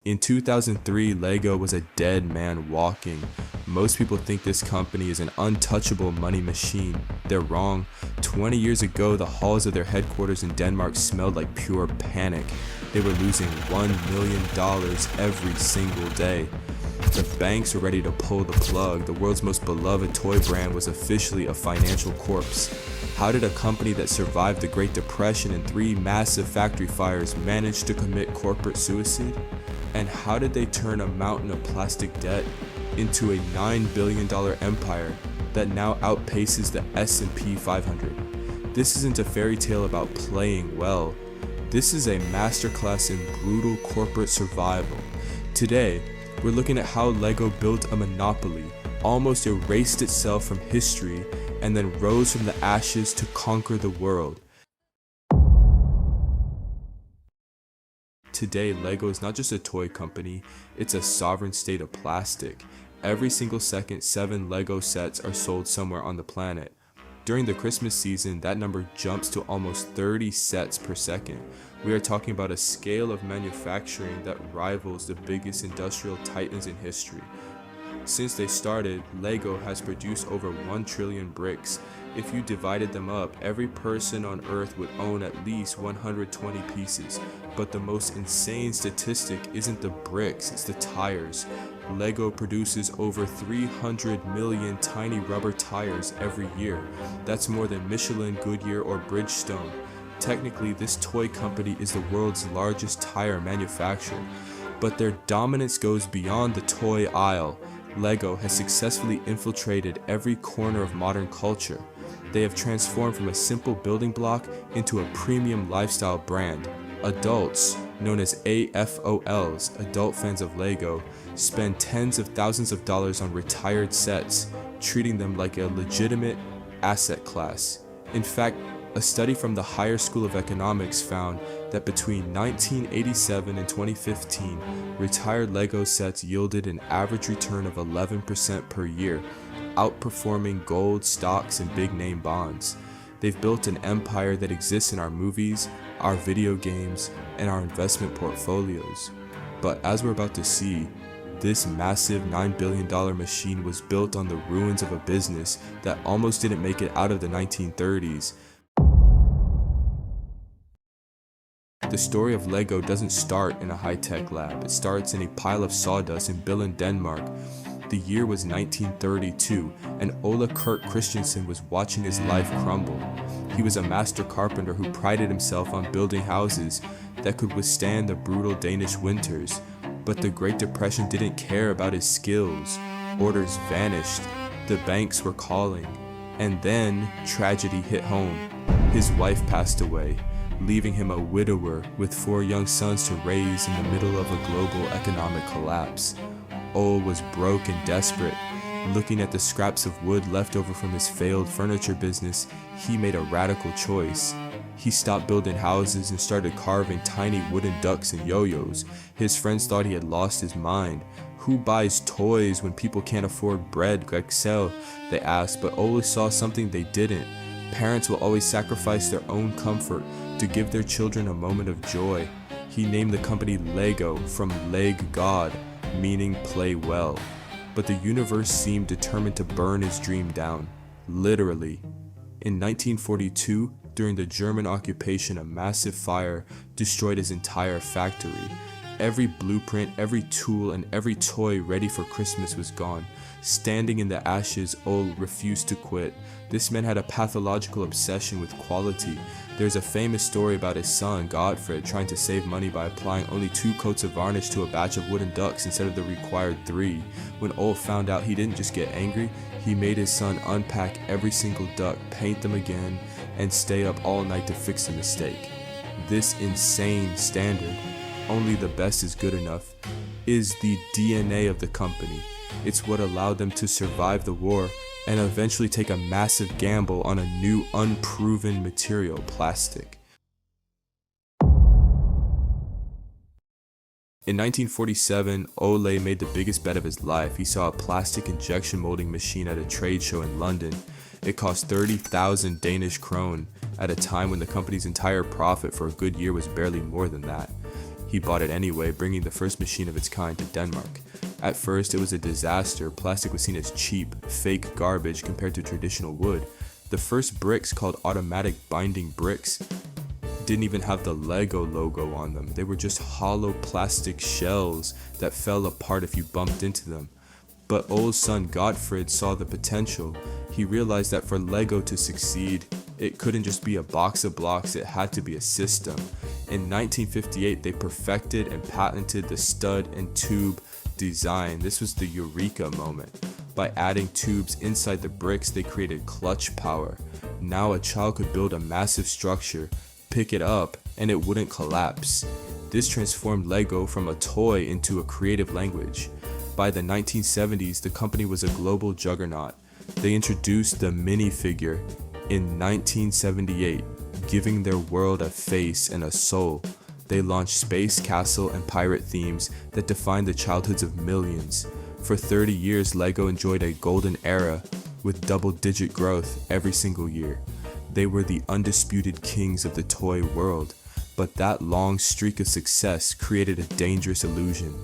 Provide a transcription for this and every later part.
In 2003, Lego was a dead man walking. Most people think this company is an untouchable money machine. They're wrong. 20 years ago, the halls of their headquarters in Denmark smelled like pure panic. They were losing $1 million every single day. The banks were ready to pull the plug. The world's most beloved toy brand was officially a financial corpse. How did a company that survived the Great Depression and 3 massive factory fires manage to commit corporate suicide? And how did they turn a mountain of plastic debt into a $9 billion empire that now outpaces the S&P 500? This isn't a fairy tale about playing well. This is a masterclass in brutal corporate survival. Today, we're looking at how Lego built a monopoly, almost erased itself from history, and then rose from the ashes to conquer the world. Today, Lego is not just a toy company, it's a sovereign state of plastic. Every single second, 7 Lego sets are sold somewhere on the planet. During the Christmas season, that number jumps to almost 30 sets per second. We are talking about a scale of manufacturing that rivals the biggest industrial titans in history. Since they started, Lego has produced over 1 trillion bricks. If you divided them up, every person on Earth would own at least 120 pieces. But the most insane statistic isn't the bricks, it's the tires. Lego produces over 300 million tiny rubber tires every year. That's more than Michelin, Goodyear, or Bridgestone. Technically, this toy company is the world's largest tire manufacturer. But their dominance goes beyond the toy aisle. Lego has successfully infiltrated every corner of modern culture. They have transformed from a simple building block into a premium lifestyle brand. Adults, known as AFOLs, adult fans of Lego, spend tens of thousands of dollars on retired sets, treating them like a legitimate asset class. In fact, a study from the Higher School of Economics found that between 1987 and 2015, retired Lego sets yielded an average return of 11% per year, outperforming gold, stocks, and big-name bonds. They've built an empire that exists in our movies, our video games, and our investment portfolios. But as we're about to see, this massive $9 billion machine was built on the ruins of a business that almost didn't make it out of the 1930s. The story of Lego doesn't start in a high-tech lab. It starts in a pile of sawdust in Billund, Denmark. The year was 1932, and Ole Kurt Christensen was watching his life crumble. He was a master carpenter who prided himself on building houses that could withstand the brutal Danish winters. But the Great Depression didn't care about his skills. Orders vanished. The banks were calling. And then tragedy hit home. His wife passed away, leaving him a widower with 4 young sons to raise in the middle of a global economic collapse. Ole was broke and desperate. Looking at the scraps of wood left over from his failed furniture business, he made a radical choice. He stopped building houses and started carving tiny wooden ducks and yo-yos. His friends thought he had lost his mind. Who buys toys when people can't afford bread, Grexel? They asked, but Ole saw something they didn't. Parents will always sacrifice their own comfort to give their children a moment of joy. He named the company Lego from leg god, meaning play well. But the universe seemed determined to burn his dream down, literally. In 1942, during the German occupation, a massive fire destroyed his entire factory. Every blueprint, every tool, and every toy ready for Christmas was gone. Standing in the ashes, Ole refused to quit. This man had a pathological obsession with quality. There's a famous story about his son, Godfred, trying to save money by applying only 2 coats of varnish to a batch of wooden ducks instead of the required 3. When Ole found out, he didn't just get angry, he made his son unpack every single duck, paint them again, and stay up all night to fix the mistake. This insane standard, only the best is good enough, is the DNA of the company. It's what allowed them to survive the war and eventually take a massive gamble on a new unproven material, plastic. In 1947, Ole made the biggest bet of his life. He saw a plastic injection molding machine at a trade show in London. It cost 30,000 Danish krone at a time when the company's entire profit for a good year was barely more than that. He bought it anyway, bringing the first machine of its kind to Denmark. At first, it was a disaster. Plastic was seen as cheap, fake garbage compared to traditional wood. The first bricks, called automatic binding bricks, didn't even have the Lego logo on them. They were just hollow plastic shells that fell apart if you bumped into them. But Ole's son Gottfried saw the potential. He realized that for Lego to succeed, it couldn't just be a box of blocks, it had to be a system. In 1958, they perfected and patented the stud and tube design. This was the eureka moment. By adding tubes inside the bricks, they created clutch power. Now a child could build a massive structure, pick it up, and it wouldn't collapse. This transformed Lego from a toy into a creative language. By the 1970s, the company was a global juggernaut. They introduced the minifigure in 1978, giving their world a face and a soul. They launched space, castle, and pirate themes that defined the childhoods of millions. For 30 years, Lego enjoyed a golden era with double-digit growth every single year. They were the undisputed kings of the toy world, but that long streak of success created a dangerous illusion.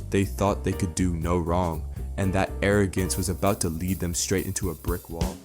They thought they could do no wrong, and that arrogance was about to lead them straight into a brick wall.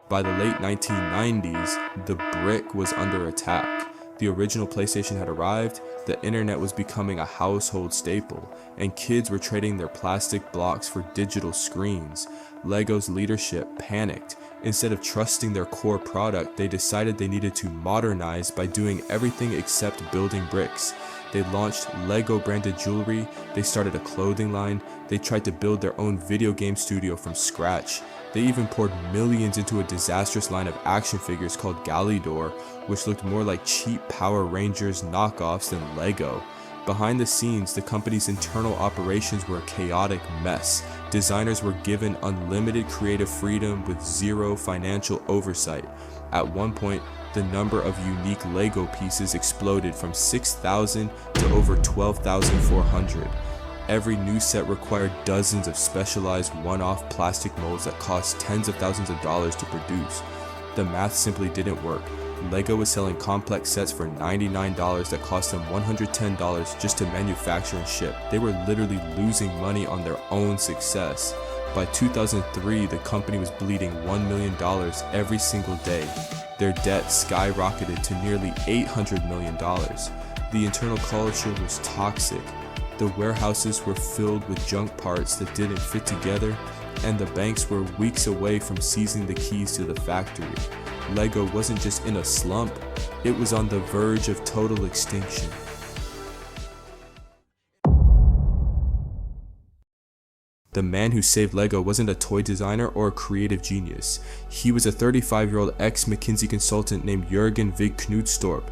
By the late 1990s, the brick was under attack. The original PlayStation had arrived, the internet was becoming a household staple, and kids were trading their plastic blocks for digital screens. Lego's leadership panicked. Instead of trusting their core product, they decided they needed to modernize by doing everything except building bricks. They launched Lego branded jewelry, they started a clothing line, they tried to build their own video game studio from scratch. They even poured millions into a disastrous line of action figures called Galidor, which looked more like cheap Power Rangers knockoffs than Lego. Behind the scenes, the company's internal operations were a chaotic mess. Designers were given unlimited creative freedom with zero financial oversight. At one point, the number of unique Lego pieces exploded from 6,000 to over 12,400. Every new set required dozens of specialized one-off plastic molds that cost tens of thousands of dollars to produce. The math simply didn't work. Lego was selling complex sets for $99 that cost them $110 just to manufacture and ship. They were literally losing money on their own success. By 2003, the company was bleeding $1 million every single day. Their debt skyrocketed to nearly $800 million. The internal culture was toxic. The warehouses were filled with junk parts that didn't fit together, and the banks were weeks away from seizing the keys to the factory. Lego wasn't just in a slump, it was on the verge of total extinction. The man who saved Lego wasn't a toy designer or a creative genius. He was a 35-year-old ex-McKinsey consultant named Jürgen Vig Knudstorp.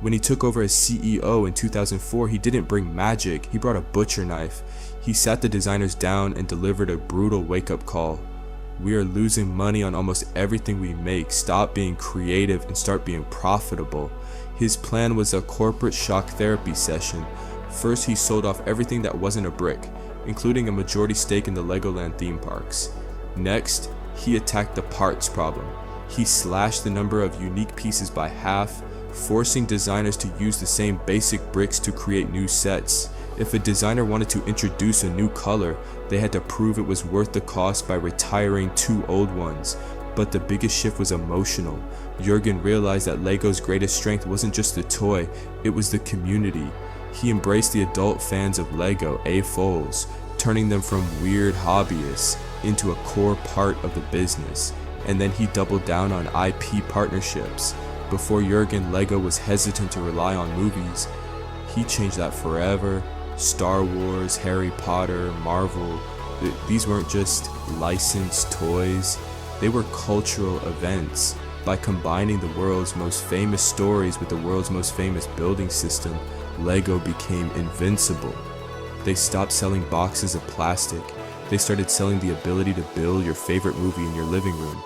When he took over as CEO in 2004, he didn't bring magic, he brought a butcher knife. He sat the designers down and delivered a brutal wake-up call. We are losing money on almost everything we make. Stop being creative and start being profitable. His plan was a corporate shock therapy session. First, he sold off everything that wasn't a brick, including a majority stake in the Legoland theme parks. Next, he attacked the parts problem. He slashed the number of unique pieces by half, forcing designers to use the same basic bricks to create new sets. If a designer wanted to introduce a new color, they had to prove it was worth the cost by retiring 2 old ones. But the biggest shift was emotional. Jürgen realized that Lego's greatest strength wasn't just the toy, it was the community. He embraced the adult fans of Lego, A-Foles, turning them from weird hobbyists into a core part of the business. And then he doubled down on IP partnerships. Before Jürgen, Lego was hesitant to rely on movies. He changed that forever. Star Wars, Harry Potter, Marvel, these weren't just licensed toys, they were cultural events. By combining the world's most famous stories with the world's most famous building system, Lego became invincible. They stopped selling boxes of plastic. They started selling the ability to build your favorite movie in your living room.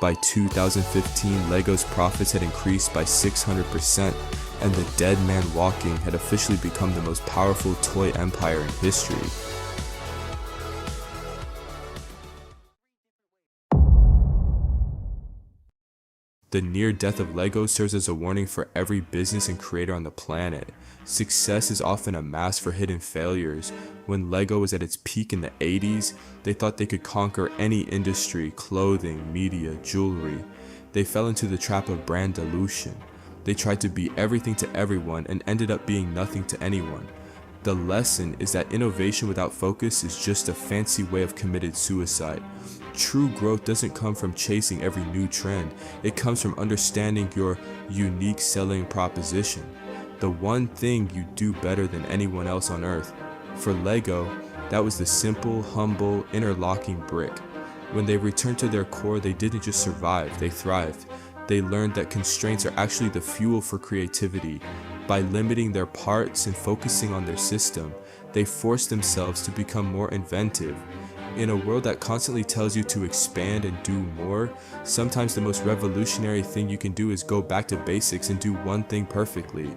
By 2015, Lego's profits had increased by 600%, and the Dead Man Walking had officially become the most powerful toy empire in history. The near death of Lego serves as a warning for every business and creator on the planet. Success is often a mask for hidden failures. When Lego was at its peak in the 80s, they thought they could conquer any industry: clothing, media, jewelry. They fell into the trap of brand dilution. They tried to be everything to everyone and ended up being nothing to anyone. The lesson is that innovation without focus is just a fancy way of committed suicide. True growth doesn't come from chasing every new trend. It comes from understanding your unique selling proposition, the one thing you do better than anyone else on earth. For Lego, that was the simple, humble, interlocking brick. When they returned to their core, they didn't just survive, they thrived. They learned that constraints are actually the fuel for creativity. By limiting their parts and focusing on their system, they forced themselves to become more inventive. In a world that constantly tells you to expand and do more, sometimes the most revolutionary thing you can do is go back to basics and do one thing perfectly.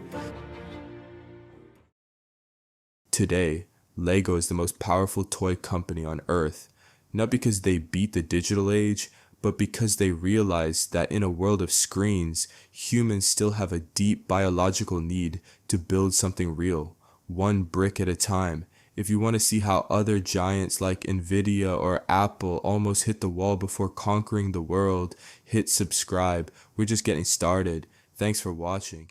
Today, Lego is the most powerful toy company on Earth, not because they beat the digital age, but because they realize that in a world of screens, humans still have a deep biological need to build something real, one brick at a time. If you want to see how other giants like Nvidia or Apple almost hit the wall before conquering the world, hit subscribe. We're just getting started. Thanks for watching.